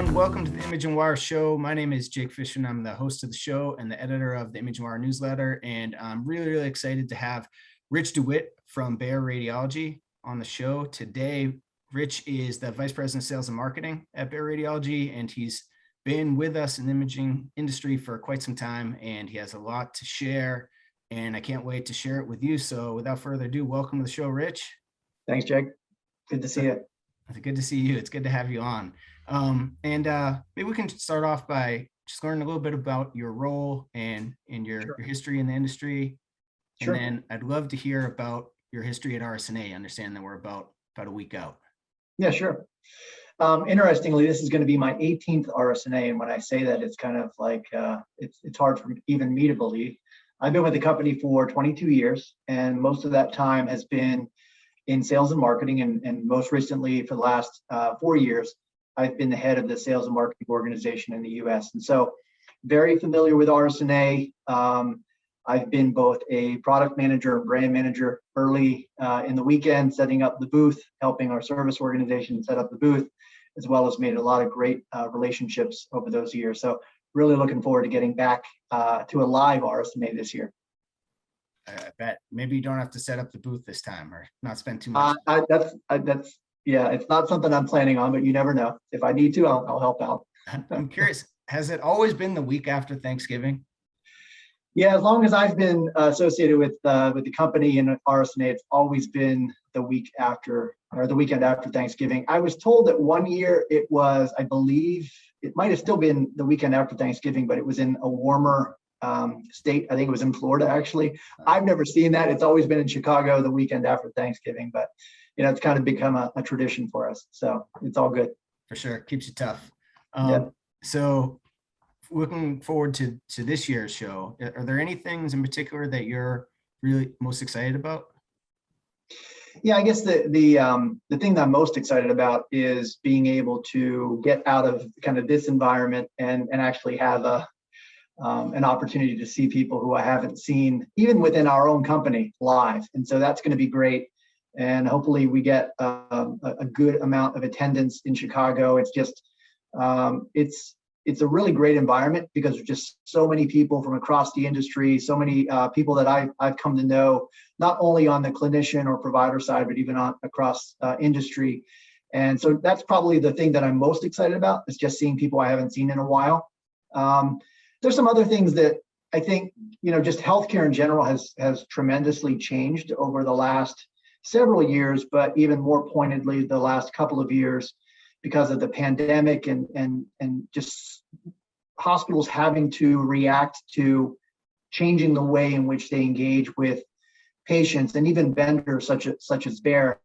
everyone. Welcome to the Image and Wire show. My name is Jake Fisher, and I'm the host of the show and the editor of the Image and Wire newsletter. And I'm really excited to have Rich Dewit from Bayer Radiology on the show today. Rich is the Vice President of Sales and Marketing at Bayer Radiology, and he's been with us in the imaging industry for quite some time, and he has a lot to share, and I can't wait to share it with you. So without further ado, welcome to the show, Rich. Thanks, Jake. Good to see you. It's good to see you. It's good to have you on. Maybe we can start off by just learning a little bit about your role and your history in the industry. Sure. And then I'd love to hear about your history at RSNA. I understand that we're about a week out. Yeah, sure. Interestingly, this is going to be my 18th RSNA. And when I say that, it's kind of like, it's hard for even me to believe. I've been with the company for 22 years, and most of that time has been in sales and marketing. And most recently, for the last 4 years, I've been the head of the sales and marketing organization in the US. And so very familiar with RSNA. I've been both a product manager and brand manager early in the weekend, setting up the booth, helping our service organization set up the booth, as well as made a lot of great relationships over those years. So really looking forward to getting back to a live RSNA this year. I bet maybe you don't have to set up the booth this time or not spend too much. Yeah, it's not something I'm planning on, but you never know. If I need to, I'll help out. I'm curious, has it always been the week after Thanksgiving? Yeah, as long as I've been associated with the company and RSNA, it's always been the week after, or the weekend after Thanksgiving. I was told that one year it was, I believe, it might have still been the weekend after Thanksgiving, but it was in a warmer state. I think it was in Florida, actually. I've never seen that. It's always been in Chicago the weekend after Thanksgiving, but it's kind of become a tradition for us. So it's all good. For sure. Keeps you tough. Yeah. So looking forward to this year's show, are there any things in particular that you're really most excited about? Yeah, I guess the thing that I'm most excited about is being able to get out of kind of this environment and actually have an opportunity to see people who I haven't seen, even within our own company, live. And so that's going to be great. And hopefully we get a good amount of attendance in Chicago. It's just, it's a really great environment because there's just so many people from across the industry, so many people that I've come to know, not only on the clinician or provider side, but even across industry. And so that's probably the thing that I'm most excited about, is just seeing people I haven't seen in a while. There's some other things that I think, just healthcare in general has tremendously changed over the last several years, but even more pointedly the last couple of years because of the pandemic and just hospitals having to react to changing the way in which they engage with patients and even vendors such as Bayer.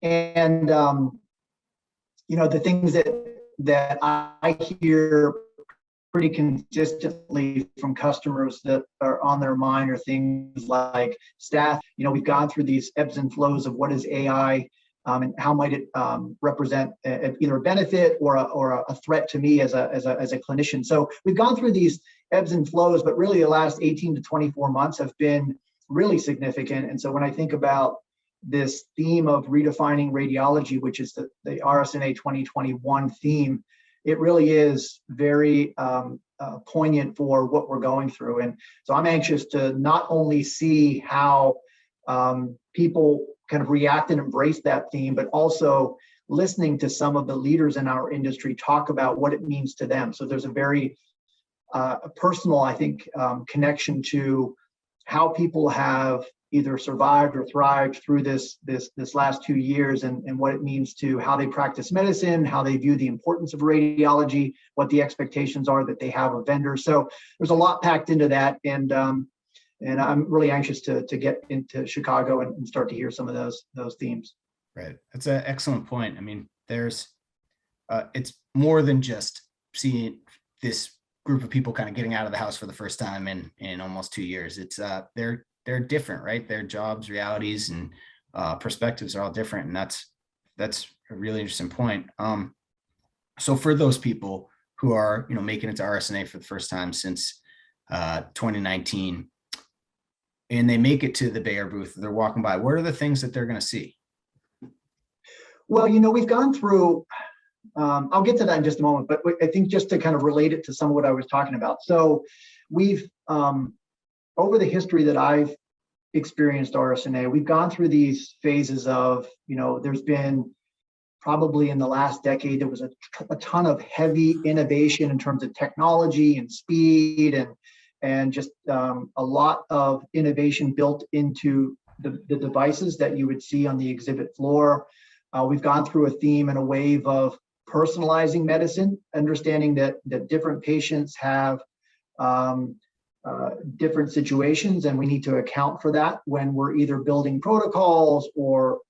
And the things that I hear pretty consistently from customers that are on their mind are things like staff. We've gone through these ebbs and flows of what is AI and how might it represent either a benefit or a threat to me as a clinician. So we've gone through these ebbs and flows, but really the last 18 to 24 months have been really significant. And so when I think about this theme of redefining radiology, which is the RSNA 2021 theme, it really is very poignant for what we're going through. And so I'm anxious to not only see how people kind of react and embrace that theme, but also listening to some of the leaders in our industry talk about what it means to them. So there's a very personal, I think, connection to how people have either survived or thrived through this last 2 years and what it means to how they practice medicine, how they view the importance of radiology, what the expectations are that they have of vendors. So there's a lot packed into that. And I'm really anxious to get into Chicago and start to hear some of those themes. Right. That's an excellent point. I mean, there's it's more than just seeing this group of people kind of getting out of the house for the first time in almost 2 years. It's they're different, right? Their jobs, realities, and perspectives are all different, and that's a really interesting point. So for those people who are making it to RSNA for the first time since 2019, and they make it to the Bayer booth, they're walking by, what are the things that they're going to see? Well, we've gone through I'll get to that in just a moment, but I think just to kind of relate it to some of what I was talking about. So we've, over the history that I've experienced RSNA, we've gone through these phases of, there's been probably in the last decade, there was a ton of heavy innovation in terms of technology and speed and just a lot of innovation built into the devices that you would see on the exhibit floor. We've gone through a theme and a wave of personalizing medicine, understanding that different patients have different situations, and we need to account for that when we're either building protocols or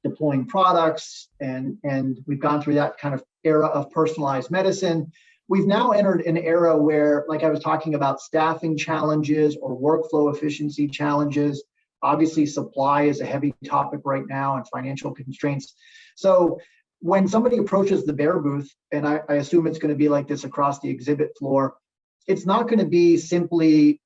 deploying products. And we've gone through that kind of era of personalized medicine. We've now entered an era where, like I was talking about, staffing challenges or workflow efficiency challenges. Obviously, supply is a heavy topic right now, and financial constraints. So when somebody approaches the Bear booth, and I assume it's going to be like this across the exhibit floor, it's not going to be simply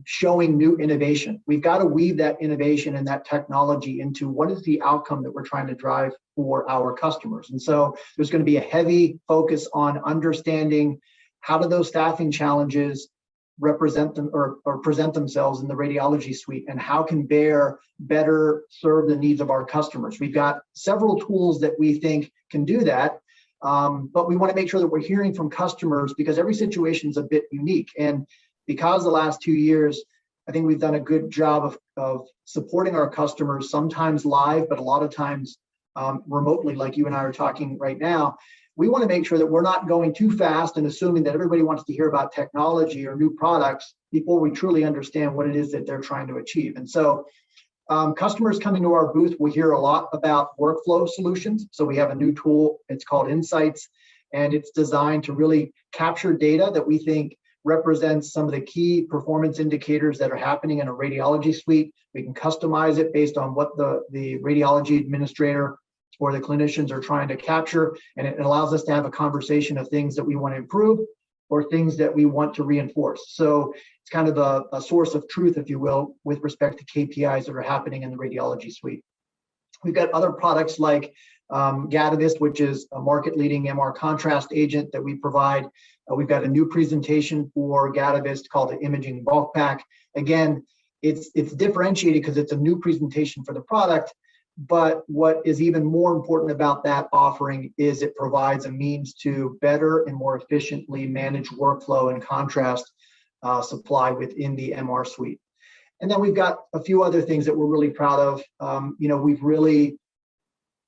showing new innovation. We've got to weave that innovation and that technology into what is the outcome that we're trying to drive for our customers. And so there's going to be a heavy focus on understanding how do those staffing challenges represent them or present themselves in the radiology suite, and how can Bear better serve the needs of our customers. We've got several tools that we think can do that. But we want to make sure that we're hearing from customers, because every situation is a bit unique. And because the last 2 years, I think we've done a good job of supporting our customers, sometimes live, but a lot of times remotely, like you and I are talking right now. We want to make sure that we're not going too fast and assuming that everybody wants to hear about technology or new products before we truly understand what it is that they're trying to achieve. And so customers coming to our booth will hear a lot about workflow solutions. So we have a new tool, it's called Insights, and it's designed to really capture data that we think represents some of the key performance indicators that are happening in a radiology suite. We can customize it based on what the radiology administrator or the clinicians are trying to capture, and it allows us to have a conversation of things that we want to improve or things that we want to reinforce. So it's kind of a source of truth, if you will, with respect to KPIs that are happening in the radiology suite. We've got other products like Gadavist, which is a market-leading MR contrast agent that we provide. We've got a new presentation for Gadavist called the Imaging Bulk Pack. Again, it's differentiated because it's a new presentation for the product. But what is even more important about that offering is it provides a means to better and more efficiently manage workflow and contrast supply within the MR suite. And then we've got a few other things that we're really proud of. We've really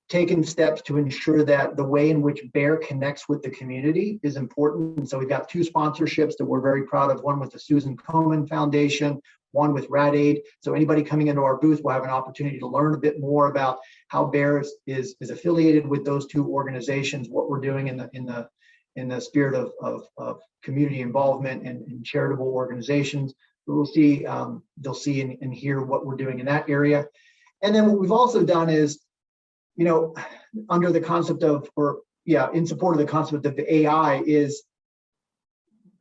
taken steps to ensure that the way in which Bear connects with the community is important. And so we've got 2 sponsorships that we're very proud of, one with the Susan Komen Foundation, one with RadAid. So anybody coming into our booth will have an opportunity to learn a bit more about how Bear is affiliated with those 2 organizations, what we're doing in the spirit of community involvement and charitable organizations. They'll see and hear what we're doing in that area. And then what we've also done is, under the concept of, in support of the concept of the AI, is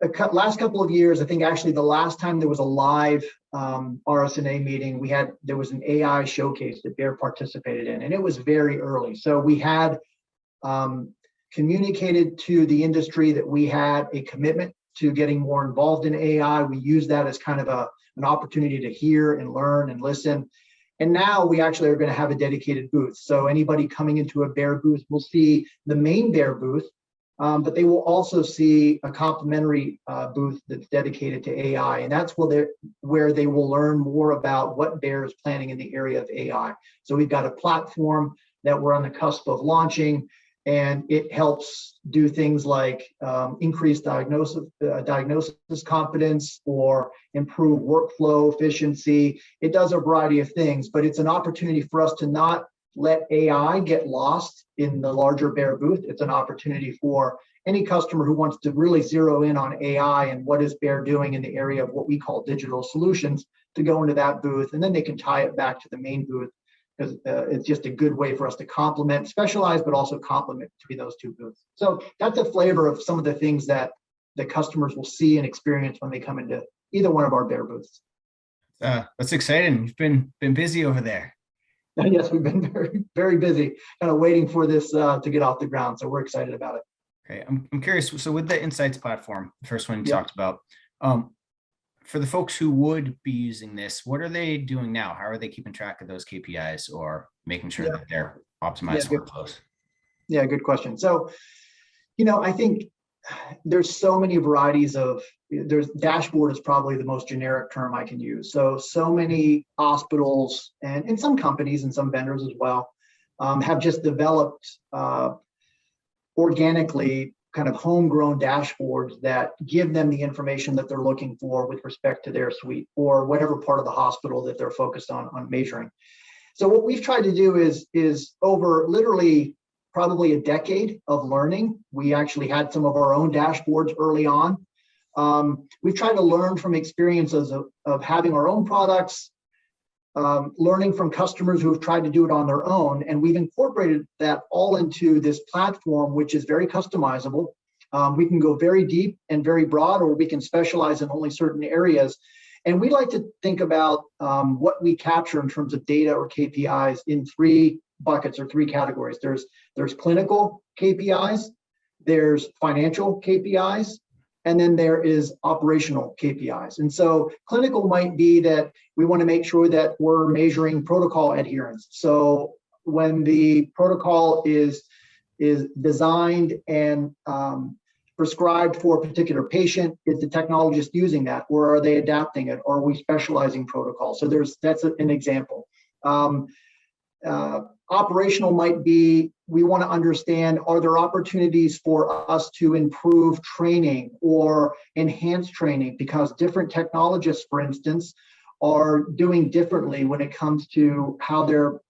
the last couple of years, I think actually the last time there was a live RSNA meeting, there was an AI showcase that Bear participated in, and it was very early. So we had communicated to the industry that we had a commitment to getting more involved in AI. We used that as kind of an opportunity to hear and learn and listen. And now we actually are going to have a dedicated booth. So anybody coming into a Bear booth will see the main Bear booth, but they will also see a complimentary booth that's dedicated to AI. And that's where they will learn more about what Bear is planning in the area of AI. So we've got a platform that we're on the cusp of launching, and it helps do things like increase diagnosis confidence or improve workflow efficiency. It does a variety of things, but it's an opportunity for us to not let AI get lost in the larger Bear booth. It's an opportunity for any customer who wants to really zero in on AI and what is Bear doing in the area of what we call digital solutions to go into that booth, and then they can tie it back to the main booth, because it's just a good way for us to complement, specialize, but also complement between those 2 booths. So that's a flavor of some of the things that the customers will see and experience when they come into either one of our Bear booths. That's exciting. You've been busy over there. Yes, we've been very, very busy, kind of waiting for this to get off the ground. So we're excited about it. Okay, I'm curious. So with the Insights platform, the first one you Yep. talked about, um, for the folks who would be using this, what are they doing now? How are they keeping track of those KPIs or making sure Yeah. that they're Yeah. optimized Good. workflows? Yeah. Good question. So, I think there's so many varieties of, there's dashboard is probably the most generic term I can use. So many hospitals and some companies and some vendors as well have just developed organically kind of homegrown dashboards that give them the information that they're looking for with respect to their suite or whatever part of the hospital that they're focused on measuring. So what we've tried to do is over literally probably a decade of learning. We actually had some of our own dashboards early on. We've tried to learn from experiences of having our own products, learning from customers who have tried to do it on their own, and we've incorporated that all into this platform, which is very customizable. We can go very deep and very broad, or we can specialize in only certain areas. And we like to think about what we capture in terms of data or KPIs in three buckets or three categories. There's clinical KPIs, there's financial KPIs, and then there is operational KPIs. And so clinical might be that we want to make sure that we're measuring protocol adherence. So when the protocol is designed and prescribed for a particular patient, is the technologist using that, or are they adapting it, or are we specializing protocol? So that's an example. Operational might be, we want to understand, are there opportunities for us to improve training or enhance training, because different technologists, for instance, are doing differently when it comes to how they're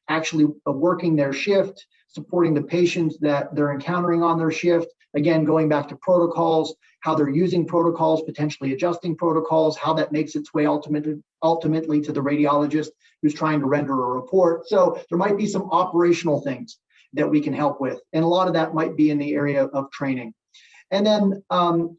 actually working their shift, supporting the patients that they're encountering on their shift. Again, going back to protocols, how they're using protocols, potentially adjusting protocols, how that makes its way ultimately to the radiologist who's trying to render a report. So there might be some operational things that we can help with. And a lot of that might be in the area of training. And then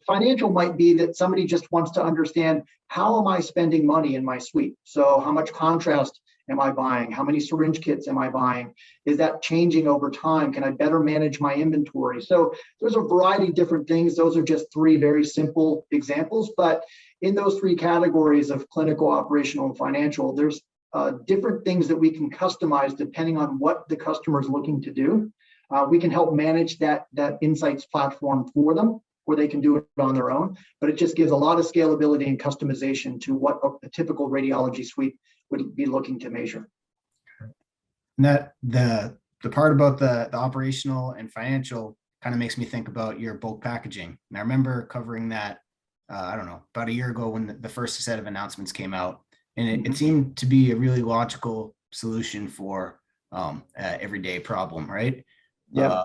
financial might be that somebody just wants to understand, how am I spending money in my suite? So how much contrast am I buying? How many syringe kits am I buying? Is that changing over time? Can I better manage my inventory? So there's a variety of different things. Those are just three very simple examples. But in those three categories of clinical, operational, and financial, there's different things that we can customize depending on what the customer is looking to do. We can help manage that Insights platform for them, or they can do it on their own. But it just gives a lot of scalability and customization to what a typical radiology suite would be looking to measure. And that the part about the operational and financial kind of makes me think about your bulk packaging. And I remember covering that, I don't know, about a year ago when the first set of announcements came out. And it seemed to be a really logical solution for everyday problem, right? Yeah.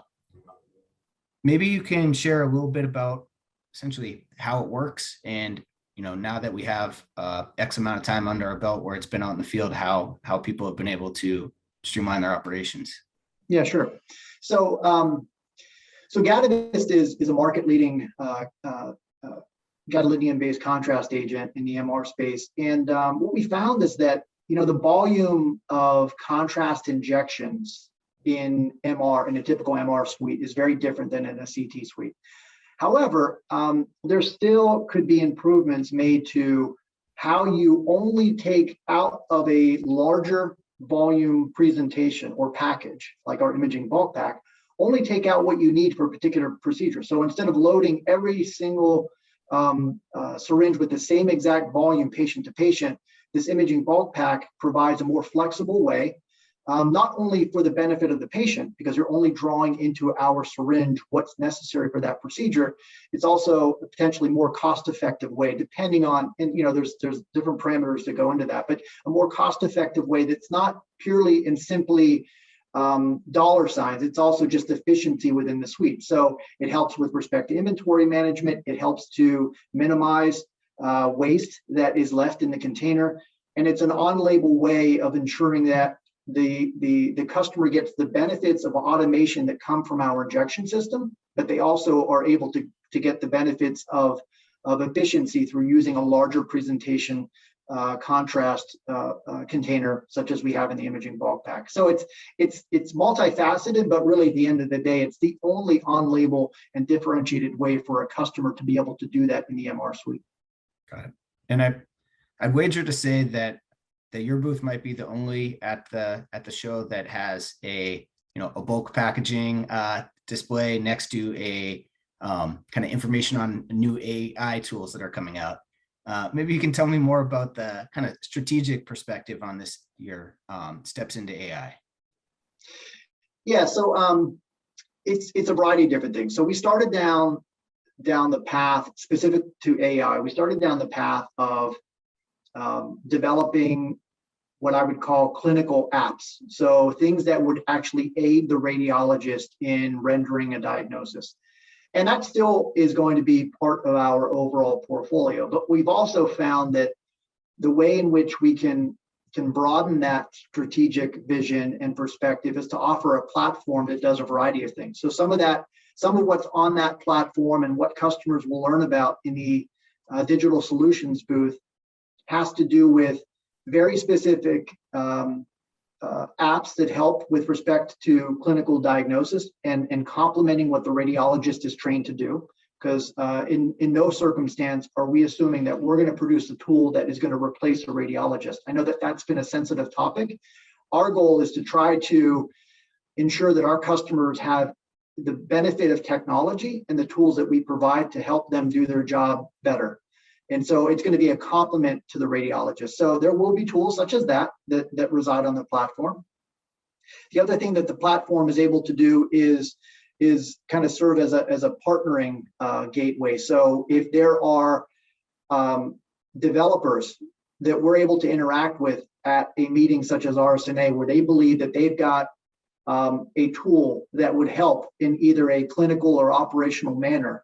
Maybe you can share a little bit about essentially how it works, and now that we have X amount of time under our belt where it's been out in the field, how people have been able to streamline their operations. Yeah, sure. So Gadavist is a market leading gadolinium-based contrast agent in the MR space. And what we found is that, the volume of contrast injections in MR, in a typical MR suite, is very different than in a CT suite. However, there still could be improvements made to how you only take out of a larger volume presentation or package, like our imaging bulk pack, only take out what you need for a particular procedure. So instead of loading every single syringe with the same exact volume patient to patient, this imaging bulk pack provides a more flexible way, not only for the benefit of the patient, because you're only drawing into our syringe what's necessary for that procedure. It's also a potentially more cost-effective way, depending on, and there's different parameters that go into that, but a more cost-effective way that's not purely and simply dollar signs. It's also just efficiency within the suite. So it helps with respect to inventory management. It helps to minimize waste that is left in the container. And it's an on-label way of ensuring that the customer gets the benefits of automation that come from our injection system, but they also are able to get the benefits of efficiency through using a larger presentation contrast container, such as we have in the imaging bulk pack. So it's multifaceted, but really at the end of the day, it's the only on-label and differentiated way for a customer to be able to do that in the MR suite. Got it. And I'd wager to say that your booth might be the only at the show that has a bulk packaging display next to a kind of information on new AI tools that are coming out. Maybe you can tell me more about the kind of strategic perspective on this, your steps into AI. Yeah, so it's a variety of different things. So we started down the path specific to AI. We started down the path of developing what I would call clinical apps. So things that would actually aid the radiologist in rendering a diagnosis. And that still is going to be part of our overall portfolio. But we've also found that the way in which we can broaden that strategic vision and perspective is to offer a platform that does a variety of things. So some of what's on that platform and what customers will learn about in the digital solutions booth has to do with very specific apps that help with respect to clinical diagnosis and complementing what the radiologist is trained to do. Because in no circumstance are we assuming that we're going to produce a tool that is going to replace a radiologist. I know that that's been a sensitive topic. Our goal is to try to ensure that our customers have the benefit of technology and the tools that we provide to help them do their job better. And so it's going to be a complement to the radiologist. So there will be tools such as that reside on the platform. The other thing that the platform is able to do is kind of serve as a partnering gateway. So if there are developers that we're able to interact with at a meeting such as RSNA, where they believe that they've got a tool that would help in either a clinical or operational manner,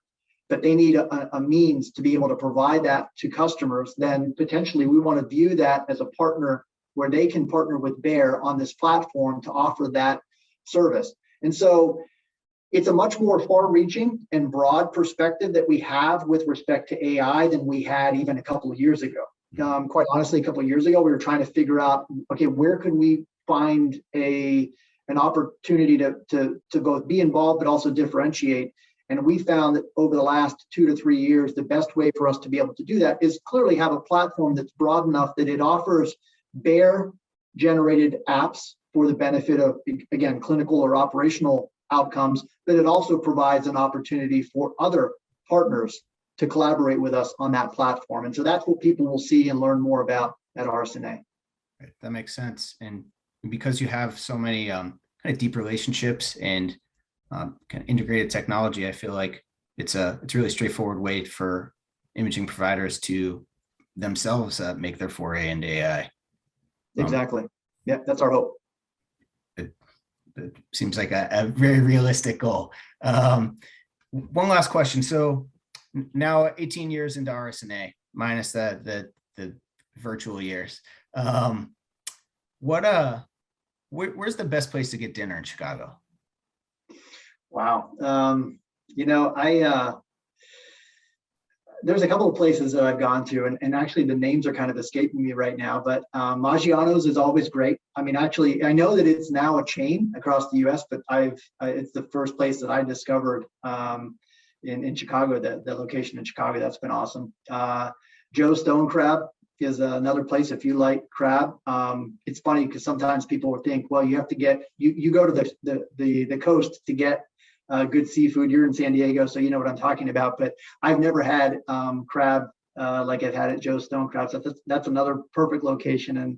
but they need a means to be able to provide that to customers, then potentially we want to view that as a partner where they can partner with Bayer on this platform to offer that service. And so it's a much more far-reaching and broad perspective that we have with respect to AI than we had even a couple of years ago. Quite honestly, a couple of years ago, we were trying to figure out, okay, where could we find an opportunity to both be involved but also differentiate. And we found that over the last 2 to 3 years, the best way for us to be able to do that is clearly have a platform that's broad enough that it offers Bayer-generated apps for the benefit of, again, clinical or operational outcomes, but it also provides an opportunity for other partners to collaborate with us on that platform. And so that's what people will see and learn more about at RSNA. Right, that makes sense. And because you have so many kind of deep relationships and kind of integrated technology, I feel like it's a really straightforward way for imaging providers to themselves make their foray into AI. Exactly. Yeah, that's our hope. It seems like a very realistic goal. One last question. So now 18 years into RSNA, minus the virtual years. Where's the best place to get dinner in Chicago? Wow. There's a couple of places that I've gone to, and actually the names are kind of escaping me right now, but Maggiano's is always great. I mean, actually, I know that it's now a chain across the US, but it's the first place that I discovered in Chicago, the location in Chicago. That's been awesome. Joe Stone Crab is another place if you like crab. It's funny because sometimes people would think, well, you have to you go to the coast to get good seafood. You're in San Diego, so you know what I'm talking about. But I've never had crab like I've had at Joe Stone Crab. So that's another perfect location, and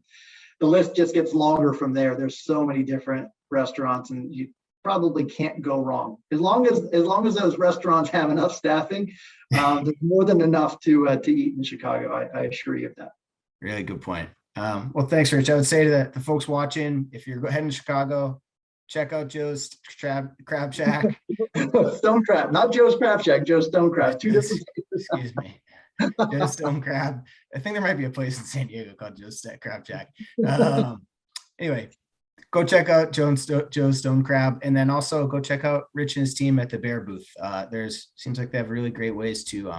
the list just gets longer from there. There's so many different restaurants, and you probably can't go wrong as long as those restaurants have enough staffing. There's more than enough to eat in Chicago. I assure you of that. Really good point. Well, thanks, Rich. I would say to the folks watching, if you're heading to Chicago, check out Joe's Crab Shack. Stone Crab, not Joe's Crab Shack, Joe's Stone Crab. Two different. Excuse me. Joe's Stone Crab. I think there might be a place in San Diego called Joe's Crab Shack. Anyway, go check out Joe's Stone Crab, and then also go check out Rich and his team at the Bayer booth. Seems like they have really great ways to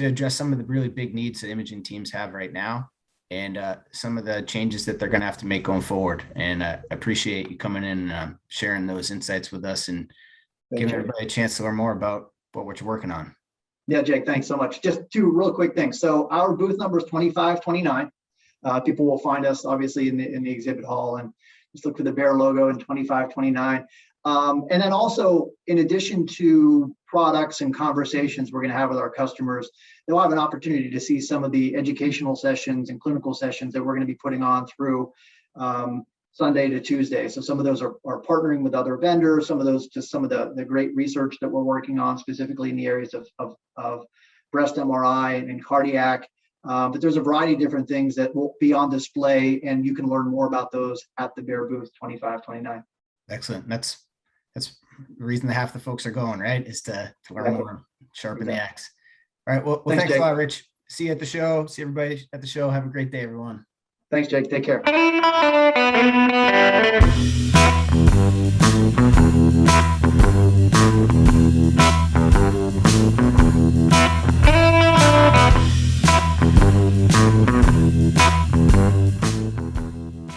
address some of the really big needs that imaging teams have right now. and some of the changes that they're going to have to make going forward. And I appreciate you coming in and sharing those insights with us and giving everybody a chance to learn more about what you're working on. Yeah, Jake, thanks so much. Just two real quick things. So our booth number is 2529. People will find us obviously in the exhibit hall, and just look for the bear logo in 2529. And then also, in addition to products and conversations we're going to have with our customers, they'll have an opportunity to see some of the educational sessions and clinical sessions that we're going to be putting on through Sunday to Tuesday. So some of those are partnering with other vendors, some of those just some of the great research that we're working on specifically in the areas of breast MRI and cardiac. But there's a variety of different things that will be on display, and you can learn more about those at the Bear booth 2529. Excellent. That's the reason that half the folks are going, right? Is to learn more, sharpen the axe. All right. Well, thanks a lot, Rich. See you at the show. See everybody at the show. Have a great day, everyone. Thanks, Jake. Take care.